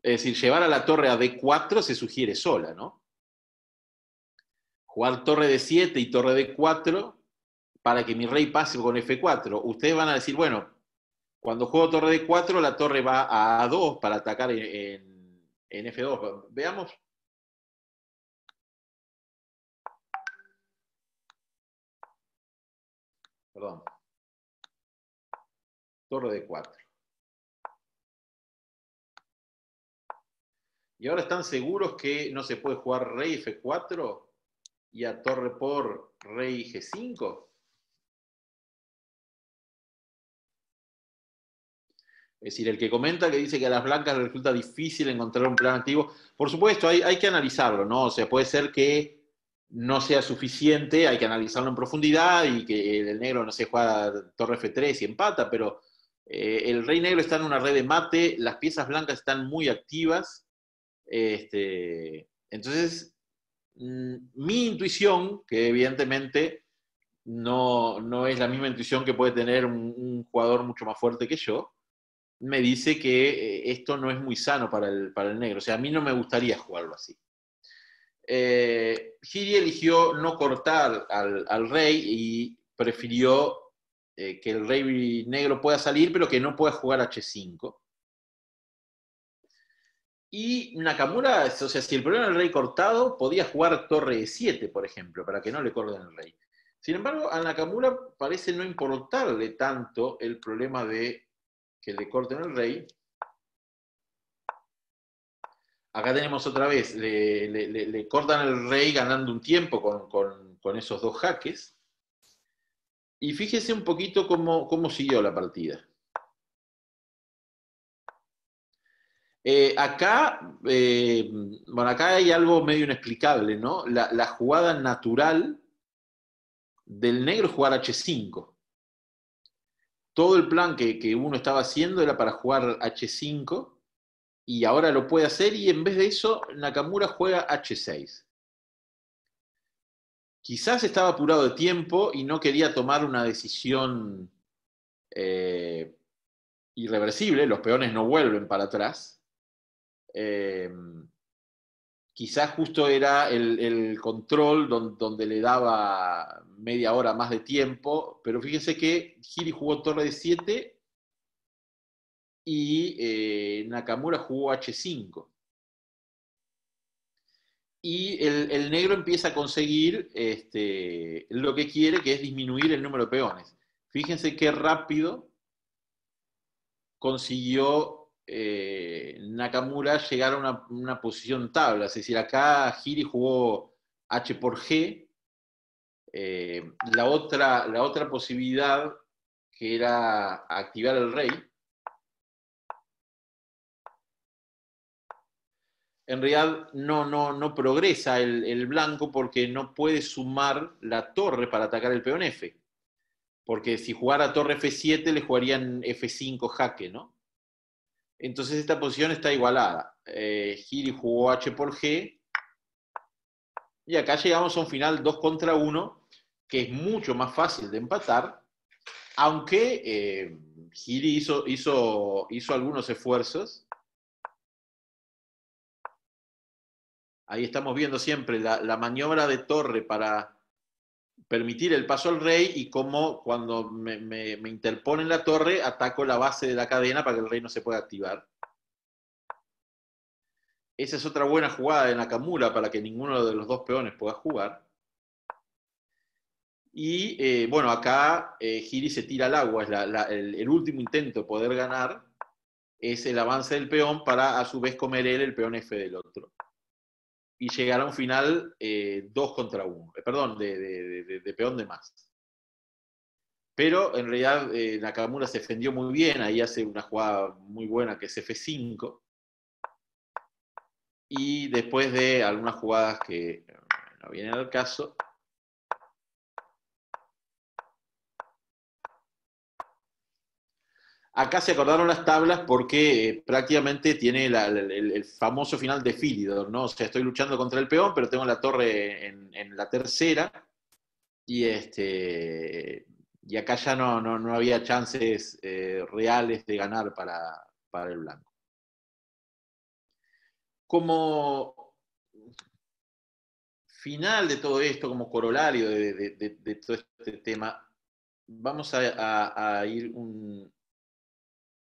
decir, llevar a la torre a D4 se sugiere sola, ¿no? Jugar torre D7 y torre D4 para que mi rey pase con F4. Ustedes van a decir, bueno, cuando juego torre D4, la torre va a A2 para atacar en F2. Veamos. Perdón. Torre D4. Y ahora están seguros que no se puede jugar rey F4 y a torre por rey G5. Es decir, el que comenta que dice que a las blancas les resulta difícil encontrar un plan activo, por supuesto, hay que analizarlo, ¿no? O sea, puede ser que no sea suficiente, hay que analizarlo en profundidad y que el negro, no sé, juega torre F3 y empata, pero el rey negro está en una red de mate, las piezas blancas están muy activas, entonces mi intuición, que evidentemente no es la misma intuición que puede tener un jugador mucho más fuerte que yo, me dice que esto no es muy sano para el negro. O sea, a mí no me gustaría jugarlo así. Giri eligió no cortar al rey y prefirió que el rey negro pueda salir, pero que no pueda jugar H5. Y Nakamura, o sea, si el problema era el rey cortado, podía jugar torre E7, por ejemplo, para que no le corten el rey. Sin embargo, a Nakamura parece no importarle tanto el problema de que le corten el rey. Acá tenemos otra vez, le cortan el rey ganando un tiempo con esos dos jaques. Y fíjese un poquito cómo siguió la partida. Bueno, acá hay algo medio inexplicable, ¿no? La jugada natural del negro es jugar H5. Todo el plan que uno estaba haciendo era para jugar H5 y ahora lo puede hacer y en vez de eso Nakamura juega H6. Quizás estaba apurado de tiempo y no quería tomar una decisión eh, irreversible, los peones no vuelven para atrás. Eh, Quizás justo era el control donde le daba media hora más de tiempo, pero fíjense que Giri jugó torre de 7 y Nakamura jugó H5. Y el negro empieza a conseguir lo que quiere, que es disminuir el número de peones. Fíjense qué rápido consiguió Nakamura llegar a una posición tabla. Es decir, acá Giri jugó H por G. La otra posibilidad, que era activar el rey, en realidad no progresa el blanco porque no puede sumar la torre para atacar el peón F. Porque si jugara torre F7 le jugarían F5 jaque, ¿no? Entonces esta posición está igualada. Giri jugó H por G. Y acá llegamos a un final 2 contra 1, que es mucho más fácil de empatar, aunque Giri hizo algunos esfuerzos. Ahí estamos viendo siempre la maniobra de torre para permitir el paso al rey y cómo cuando me interponen la torre ataco la base de la cadena para que el rey no se pueda activar. Esa es otra buena jugada de Nakamura para que ninguno de los dos peones pueda jugar. Y bueno, acá Giri se tira al agua, es el último intento de poder ganar, es el avance del peón para a su vez comer él el peón F del otro. Y llegar a un final 2 contra 1, perdón, de peón de más. Pero en realidad Nakamura se defendió muy bien, ahí hace una jugada muy buena que es F5. Y después de algunas jugadas que no vienen al caso, acá se acordaron las tablas porque prácticamente tiene el famoso final de Philidor, ¿no? O sea, estoy luchando contra el peón, pero tengo la torre en la tercera y, y acá ya no había chances reales de ganar para el blanco. Como final de todo esto, como corolario de todo este tema, vamos a ir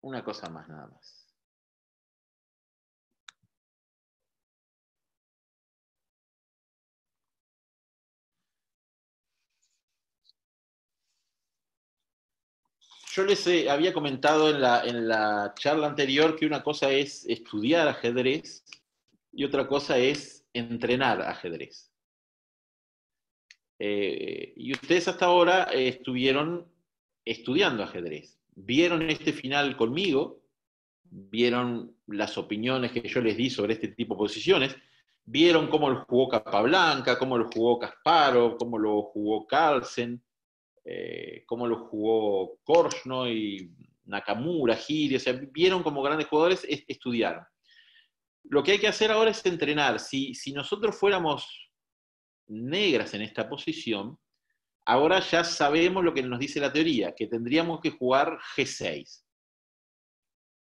una cosa más nada más. Yo les había comentado en la charla anterior que una cosa es estudiar ajedrez y otra cosa es entrenar ajedrez. Y ustedes hasta ahora estuvieron estudiando ajedrez. Vieron este final conmigo, vieron las opiniones que yo les di sobre este tipo de posiciones, vieron cómo lo jugó Capablanca, cómo lo jugó Kasparov, cómo lo jugó Carlsen, cómo lo jugó Korchnoi, Nakamura, Giri, o sea, vieron como grandes jugadores, estudiaron. Lo que hay que hacer ahora es entrenar. Si nosotros fuéramos negras en esta posición, ahora ya sabemos lo que nos dice la teoría, que tendríamos que jugar G6.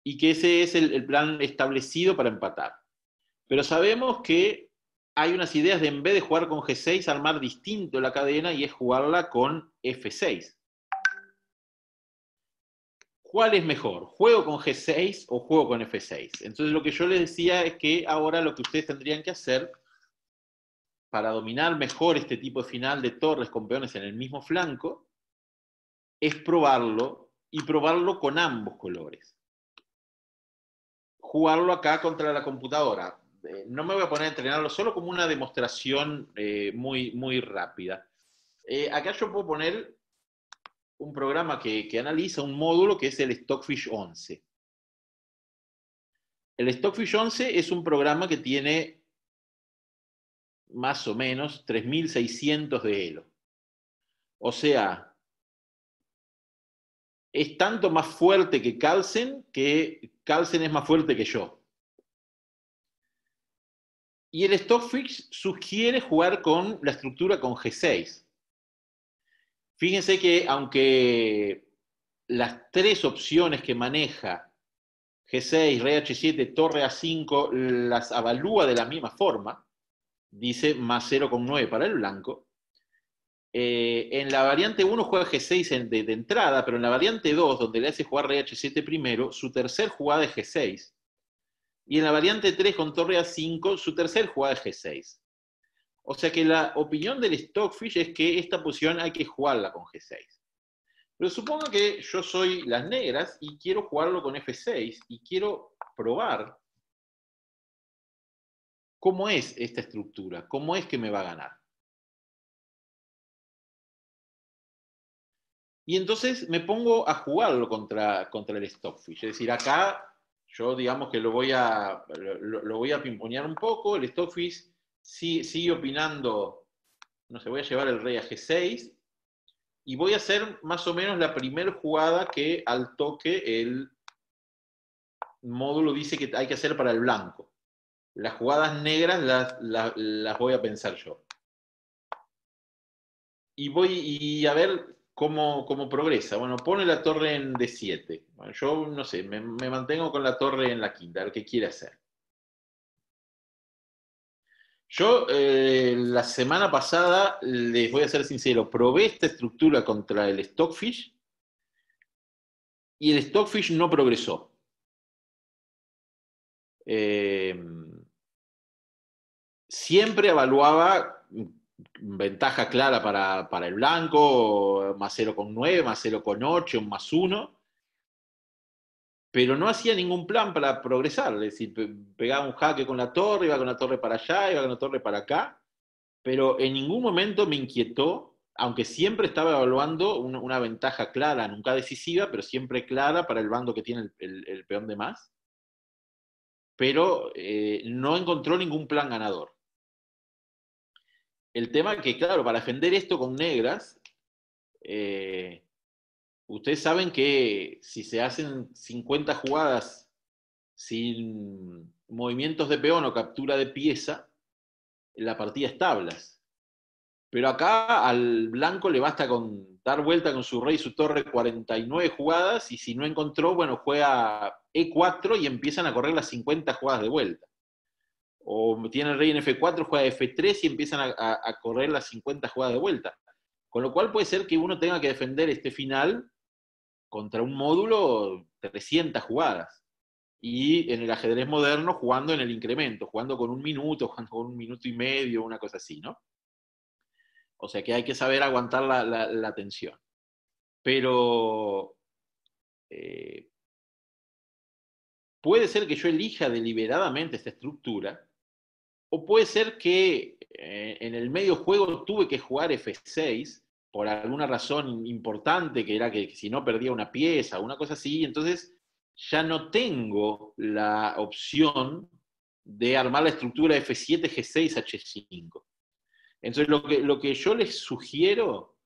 Y que ese es el plan establecido para empatar. Pero sabemos que hay unas ideas de en vez de jugar con G6, armar distinto la cadena y es jugarla con F6. ¿Cuál es mejor? ¿Juego con G6 o juego con F6? Entonces lo que yo les decía es que ahora lo que ustedes tendrían que hacer para dominar mejor este tipo de final de torres con peones en el mismo flanco es probarlo y probarlo con ambos colores. Jugarlo acá contra la computadora. No me voy a poner a entrenarlo solo como una demostración muy rápida. Acá yo puedo poner un programa que analiza un módulo que es el Stockfish 11. El Stockfish 11 es un programa que tiene más o menos 3600 de Elo. O sea, es tanto más fuerte que Carlsen es más fuerte que yo. Y el Stockfish sugiere jugar con la estructura con G6. Fíjense que aunque las tres opciones que maneja G6, Rey H7, Torre A5 las avalúa de la misma forma, dice más 0,9 para el blanco. En la variante 1 juega G6 de entrada, pero en la variante 2, donde le hace jugar Rey H7 primero, su tercer jugada es G6. Y en la variante 3 con Torre A5, su tercer jugada es G6. O sea que la opinión del Stockfish es que esta posición hay que jugarla con G6. Pero suponga que yo soy las negras y quiero jugarlo con F6 y quiero probar cómo es esta estructura, cómo es que me va a ganar. Y entonces me pongo a jugarlo contra el Stockfish. Es decir, acá yo digamos que lo voy a pimponear un poco. El Stockfish sigue opinando, no sé, voy a llevar el rey a G6 y voy a hacer más o menos la primera jugada que al toque el módulo dice que hay que hacer para el blanco. Las jugadas negras las voy a pensar yo. Y a ver cómo progresa. Bueno, pone la torre en D7. Bueno, yo no sé, me mantengo con la torre en la quinta, a ver qué quiere hacer. Yo la semana pasada, les voy a ser sincero, probé esta estructura contra el Stockfish y el Stockfish no progresó. Eh, Siempre evaluaba ventaja clara para el blanco, más 0,9, más 0,8, más 1, pero no hacía ningún plan para progresar. Es decir, pegaba un jaque con la torre, iba con la torre para allá, iba con la torre para acá, pero en ningún momento me inquietó, aunque siempre estaba evaluando una ventaja clara, nunca decisiva, pero siempre clara para el bando que tiene el peón de más, pero no encontró ningún plan ganador. El tema es que, claro, para defender esto con negras, eh, ustedes saben que si se hacen 50 jugadas sin movimientos de peón o captura de pieza, la partida es tablas. Pero acá al blanco le basta con dar vuelta con su rey y su torre 49 jugadas y si no encontró, bueno, juega E4 y empiezan a correr las 50 jugadas de vuelta. O tiene el rey en F4, juega F3 y empiezan a correr las 50 jugadas de vuelta. Con lo cual puede ser que uno tenga que defender este final contra un módulo 300 jugadas. Y en el ajedrez moderno jugando en el incremento, jugando con un minuto, jugando con un minuto y medio, una cosa así, ¿no? O sea que hay que saber aguantar la tensión. Pero eh, puede ser que yo elija deliberadamente esta estructura, o puede ser que en el medio juego tuve que jugar F6 por alguna razón importante, que era que si no perdía una pieza, una cosa así, entonces ya no tengo la opción de armar la estructura F7, G6, H5. Entonces lo que yo les sugiero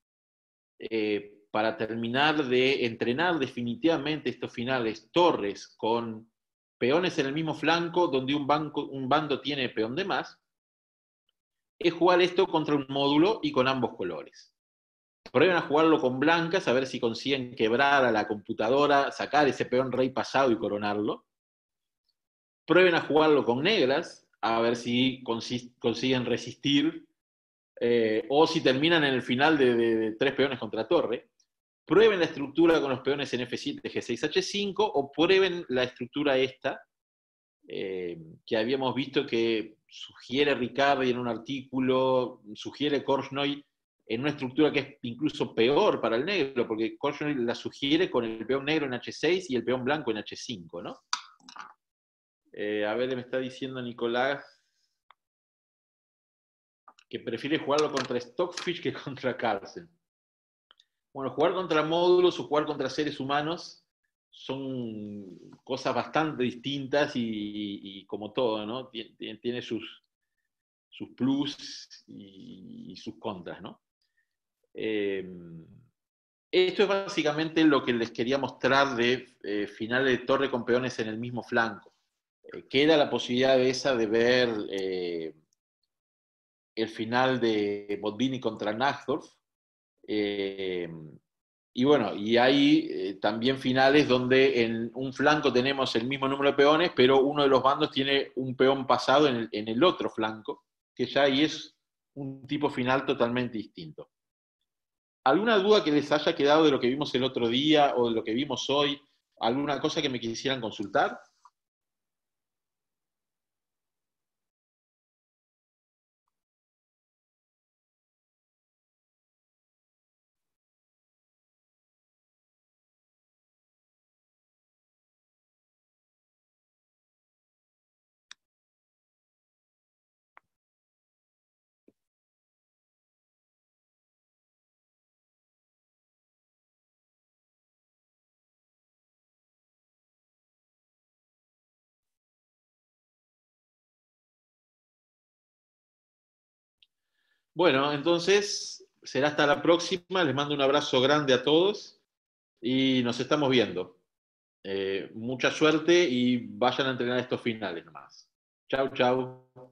para terminar de entrenar definitivamente estos finales torres con peones en el mismo flanco donde un bando tiene peón de más, es jugar esto contra un módulo y con ambos colores. Prueben a jugarlo con blancas, a ver si consiguen quebrar a la computadora, sacar ese peón rey pasado y coronarlo. Prueben a jugarlo con negras, a ver si consiguen resistir, o si terminan en el final de 3 peones contra torre. Prueben la estructura con los peones en F7, G6, H5, o prueben la estructura esta, que habíamos visto que sugiere Ricardi en un artículo, sugiere Korchnoi en una estructura que es incluso peor para el negro, porque Korchnoi la sugiere con el peón negro en H6 y el peón blanco en H5, ¿no? A ver, me está diciendo Nicolás que prefiere jugarlo contra Stockfish que contra Carlsen. Bueno, jugar contra módulos o jugar contra seres humanos son cosas bastante distintas y como todo, ¿no? Tiene sus plus y sus contras, ¿no? Eh, Esto es básicamente lo que les quería mostrar de finales de torre con peones en el mismo flanco. Queda la posibilidad de esa de ver el final de Botvinnik contra Najdorf. Eh, y bueno, y hay también finales donde en un flanco tenemos el mismo número de peones, pero uno de los bandos tiene un peón pasado en el otro flanco, que ya ahí es un tipo final totalmente distinto. ¿Alguna duda que les haya quedado de lo que vimos el otro día o de lo que vimos hoy? ¿Alguna cosa que me quisieran consultar? Bueno, entonces será hasta la próxima. Les mando un abrazo grande a todos y nos estamos viendo. Mucha suerte y vayan a entrenar estos finales nomás. Chau, chau.